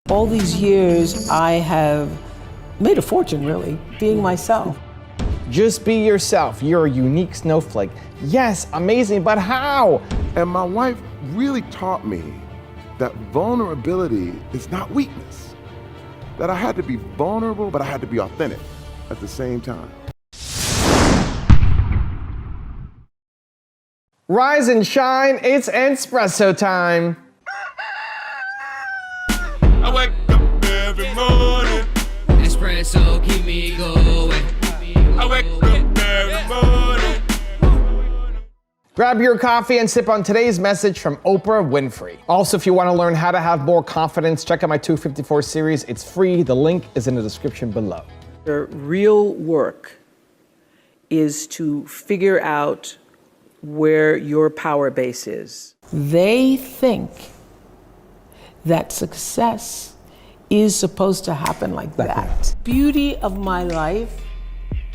All these years, I have made a fortune, really, being myself. Just be yourself. You're a unique snowflake. Yes, amazing, but how? And my wife really taught me that vulnerability is not weakness. That I had to be vulnerable, but I had to be authentic at the same time. Rise and shine, it's espresso time. I wake up every morning. Espresso keep me going. I wake up every morning. Grab your coffee and sip on today's message from Oprah Winfrey. Also, if you want to learn how to have more confidence, check out my 254 series. It's free. The link is in the description below. The real work is to figure out where your power base is. They think that success is supposed to happen like that. Beauty of my life,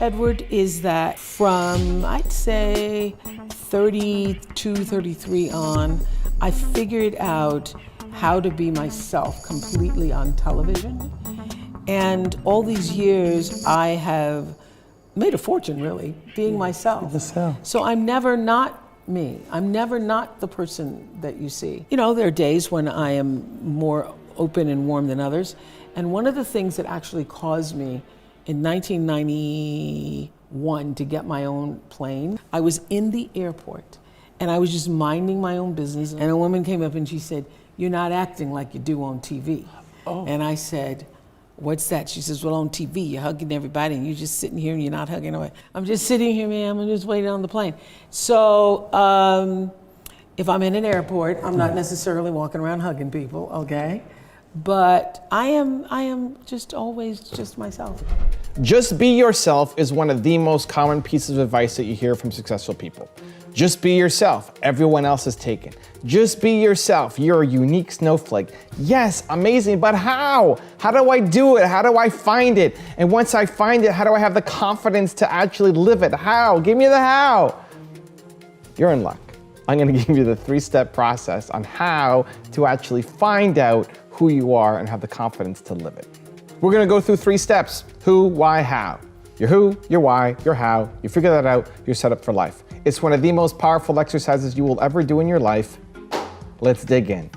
Edward, is that from, I'd say, 32, 33 on, I figured out how to be myself completely on television. And all these years, I have made a fortune, really, being myself. So I'm never not me. I'm never not the person that you see. You know, there are days when I am more open and warm than others. And one of the things that actually caused me in 1991 to get my own plane, I was in the airport and I was just minding my own business. And a woman came up and she said, "You're not acting like you do on TV." Oh. And I said, "What's that?" She says, "Well, on TV, you're hugging everybody and you're just sitting here and you're not hugging away." I'm just sitting here, ma'am, I'm just waiting on the plane. So if I'm in an airport, I'm not necessarily walking around hugging people, okay? But I am just always just myself. Just be yourself is one of the most common pieces of advice that you hear from successful people. Just be yourself. Everyone else is taken. Just be yourself. You're a unique snowflake. Yes, amazing, but how? How do I do it? How do I find it? And once I find it, how do I have the confidence to actually live it? How? Give me the how. You're in luck. I'm gonna give you the 3-step process on how to actually find out who you are and have the confidence to live it. We're gonna go through 3 steps: who, why, how. Your who, your why, your how. You figure that out, you're set up for life. It's one of the most powerful exercises you will ever do in your life. Let's dig in.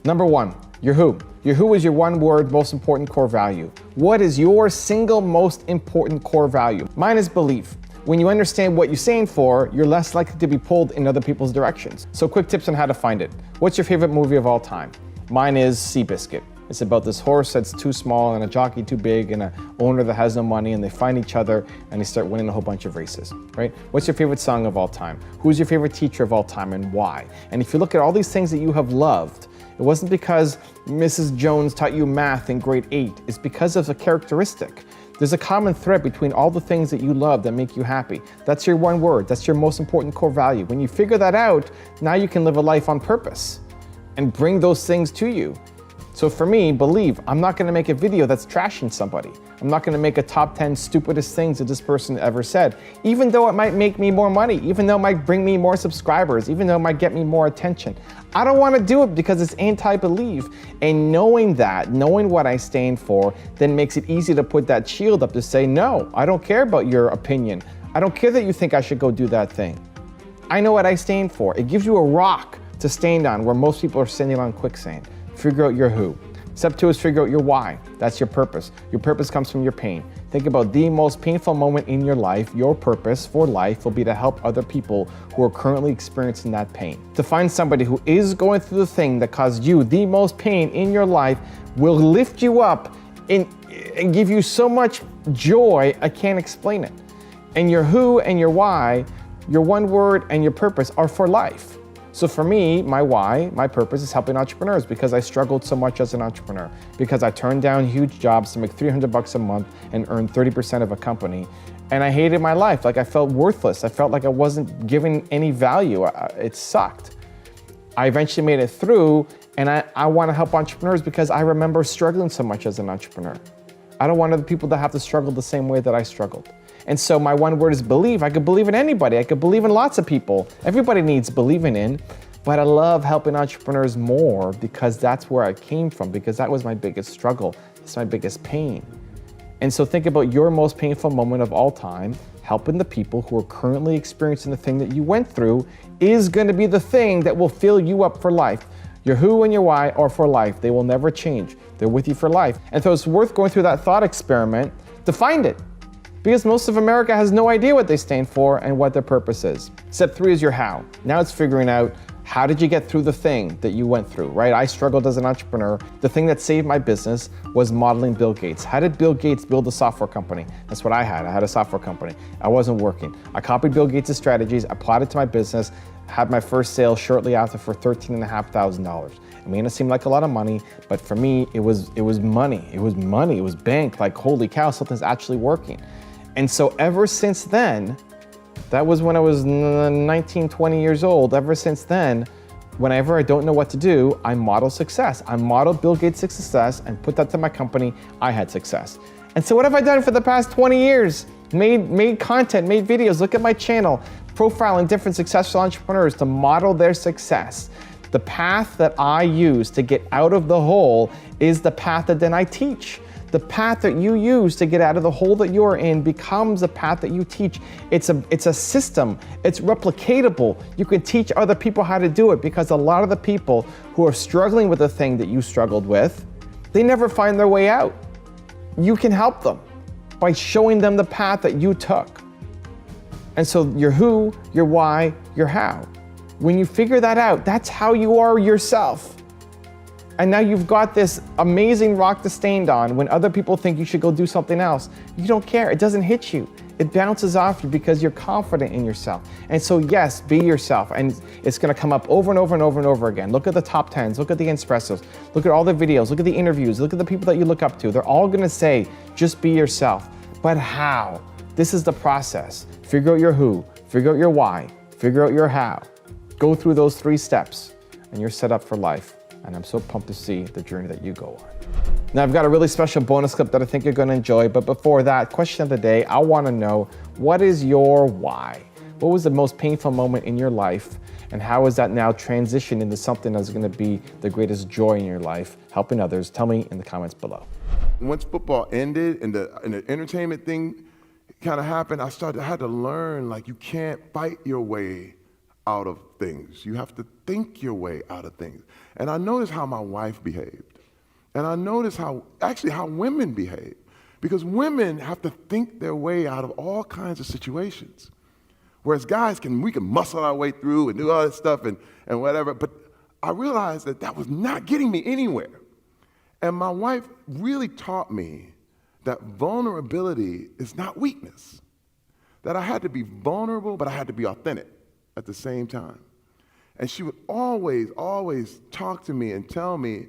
Number 1, your who. Your who is your one word, most important core value. What is your single most important core value? Mine is belief. When you understand what you stand for, you're less likely to be pulled in other people's directions. So quick tips on how to find it. What's your favorite movie of all time? Mine is Seabiscuit. It's about this horse that's too small and a jockey too big and an owner that has no money, and they find each other and they start winning a whole bunch of races, right? What's your favorite song of all time? Who's your favorite teacher of all time and why? And if you look at all these things that you have loved, it wasn't because Mrs. Jones taught you math in grade 8. It's because of a characteristic. There's a common thread between all the things that you love that make you happy. That's your one word. That's your most important core value. When you figure that out, now you can live a life on purpose and bring those things to you. So for me, believe, I'm not gonna make a video that's trashing somebody. I'm not gonna make a top 10 stupidest things that this person ever said, even though it might make me more money, even though it might bring me more subscribers, even though it might get me more attention. I don't wanna do it because it's anti-belief. And knowing that, knowing what I stand for, then makes it easy to put that shield up to say, no, I don't care about your opinion. I don't care that you think I should go do that thing. I know what I stand for. It gives you a rock to stand on where most people are standing on quicksand. Figure out your who. Step 2 is figure out your why. That's your purpose. Your purpose comes from your pain. Think about the most painful moment in your life. Your purpose for life will be to help other people who are currently experiencing that pain. To find somebody who is going through the thing that caused you the most pain in your life will lift you up and give you so much joy, I can't explain it. And your who and your why, your one word and your purpose are for life. So for me, my why, my purpose is helping entrepreneurs because I struggled so much as an entrepreneur, because I turned down huge jobs to make $300 a month and earn 30% of a company. And I hated my life. Like I felt worthless. I felt like I wasn't giving any value. It sucked. I eventually made it through, and I want to help entrepreneurs because I remember struggling so much as an entrepreneur. I don't want other people to have to struggle the same way that I struggled. And so my one word is believe. I could believe in anybody. I could believe in lots of people. Everybody needs believing in. But I love helping entrepreneurs more because that's where I came from, because that was my biggest struggle. It's my biggest pain. And so think about your most painful moment of all time. Helping the people who are currently experiencing the thing that you went through is going to be the thing that will fill you up for life. Your who and your why are for life. They will never change. They're with you for life. And so it's worth going through that thought experiment to find it, because most of America has no idea what they stand for and what their purpose is. Step 3 is your how. Now it's figuring out, how did you get through the thing that you went through, right? I struggled as an entrepreneur. The thing that saved my business was modeling Bill Gates. How did Bill Gates build a software company? That's what I had. I had a software company. I wasn't working. I copied Bill Gates' strategies, applied it to my business, had my first sale shortly after for $13,500. It may not seem like a lot of money, but for me, it was money. It was money. It was bank. Like, holy cow, something's actually working. And so ever since then, that was when I was 19, 20 years old. Ever since then, whenever I don't know what to do, I model success. I modeled Bill Gates' success and put that to my company. I had success. And so what have I done for the past 20 years? Made content, made videos. Look at my channel, profiling different successful entrepreneurs to model their success. The path that I use to get out of the hole is the path that then I teach. The path that you use to get out of the hole that you're in becomes the path that you teach. It's a system. It's replicatable. You can teach other people how to do it, because a lot of the people who are struggling with the thing that you struggled with, they never find their way out. You can help them by showing them the path that you took. And so your who, your why, your how. When you figure that out, that's how you are yourself. And now you've got this amazing rock to stand on. When other people think you should go do something else, you don't care. It doesn't hit you. It bounces off you because you're confident in yourself. And so yes, be yourself. And it's gonna come up over and over and over and over again. Look at the top 10s, look at the Espressos, look at all the videos, look at the interviews, look at the people that you look up to. They're all gonna say, just be yourself. But how? This is the process. Figure out your who, figure out your why, figure out your how. Go through those 3 steps and you're set up for life. And I'm so pumped to see the journey that you go on. Now I've got a really special bonus clip that I think you're gonna enjoy, but before that, question of the day, I wanna know, what is your why? What was the most painful moment in your life, and how is that now transitioned into something that's gonna be the greatest joy in your life, helping others? Tell me in the comments below. Once football ended and the entertainment thing kind of happened, I had to learn, like, you can't fight your way out of things. You have to think your way out of things. And I noticed how my wife behaved. And I noticed how women behave. Because women have to think their way out of all kinds of situations. Whereas guys we can muscle our way through and do all this stuff and whatever. But I realized that was not getting me anywhere. And my wife really taught me that vulnerability is not weakness. That I had to be vulnerable, but I had to be authentic at the same time. And she would always, always talk to me and tell me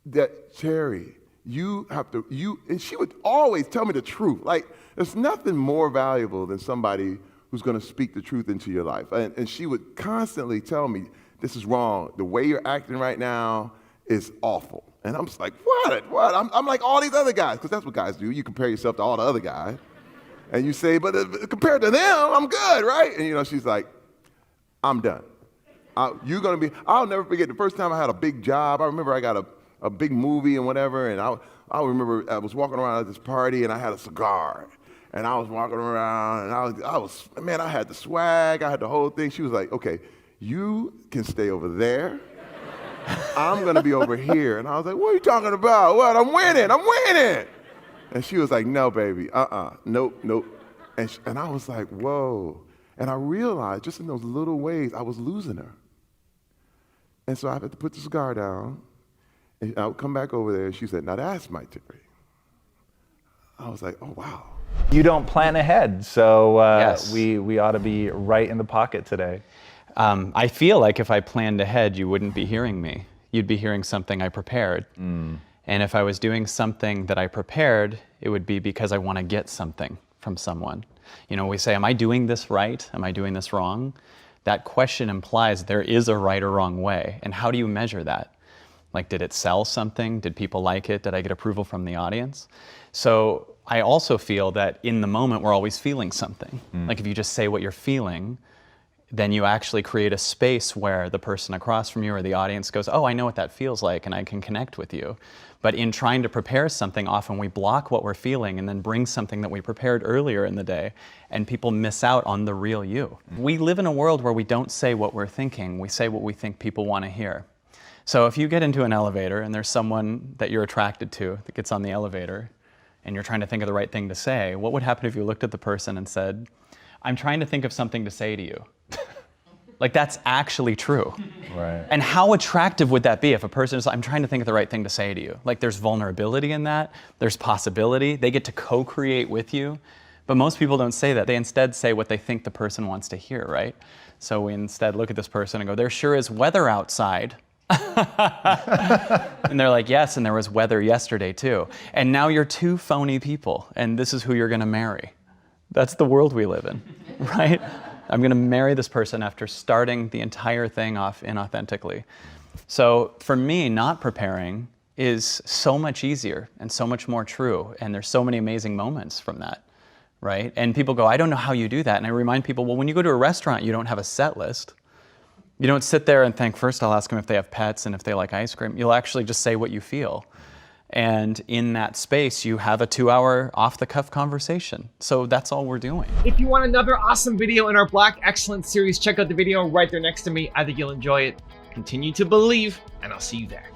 that, Terry, and she would always tell me the truth. Like, there's nothing more valuable than somebody who's gonna speak the truth into your life. And she would constantly tell me, this is wrong. The way you're acting right now is awful. And I'm just like, what? I'm like all these other guys, because that's what guys do. You compare yourself to all the other guys. And you say, but compared to them, I'm good, right? And she's like, I'm done. I'll never forget the first time I had a big job. I remember I got a big movie and whatever, and I remember I was walking around at this party and I had a cigar. And I was walking around and I had the swag, I had the whole thing. She was like, okay, you can stay over there. I'm gonna be over here. And I was like, what are you talking about? What, I'm winning. And she was like, no, baby, nope. And I was like, whoa. And I realized just in those little ways, I was losing her. And so I had to put the cigar down, and I would come back over there, and she said, now that's my Terry. I was like, oh, wow. You don't plan ahead, so Yes. we ought to be right in the pocket today. I feel like if I planned ahead, you wouldn't be hearing me. You'd be hearing something I prepared. And if I was doing something that I prepared, it would be because I want to get something from someone. We say, am I doing this right? Am I doing this wrong? That question implies there is a right or wrong way. And how do you measure that? Like, did it sell something? Did people like it? Did I get approval from the audience? So I also feel that in the moment, we're always feeling something. Like if you just say what you're feeling, then you actually create a space where the person across from you or the audience goes, oh, I know what that feels like and I can connect with you. But in trying to prepare something, often we block what we're feeling and then bring something that we prepared earlier in the day, and people miss out on the real you. We live in a world where we don't say what we're thinking, we say what we think people want to hear. So if you get into an elevator and there's someone that you're attracted to that gets on the elevator and you're trying to think of the right thing to say, what would happen if you looked at the person and said, I'm trying to think of something to say to you? Like, that's actually true. Right. And how attractive would that be if a person is like, I'm trying to think of the right thing to say to you? Like, there's vulnerability in that, there's possibility, they get to co-create with you. But most people don't say that. They instead say what they think the person wants to hear, right? So we instead look at this person and go, there sure is weather outside. And they're like, yes, and there was weather yesterday too. And now you're two phony people, and this is who you're gonna marry. That's the world we live in, right? I'm gonna marry this person after starting the entire thing off inauthentically. So for me, not preparing is so much easier and so much more true, and there's so many amazing moments from that, right? And people go, I don't know how you do that. And I remind people, well, when you go to a restaurant, you don't have a set list. You don't sit there and think, first I'll ask them if they have pets and if they like ice cream. You'll actually just say what you feel. And in that space, you have a 2-hour off-the-cuff conversation. So that's all we're doing. If you want another awesome video in our Black Excellence series, check out the video right there next to me. I think you'll enjoy it. Continue to believe, and I'll see you there.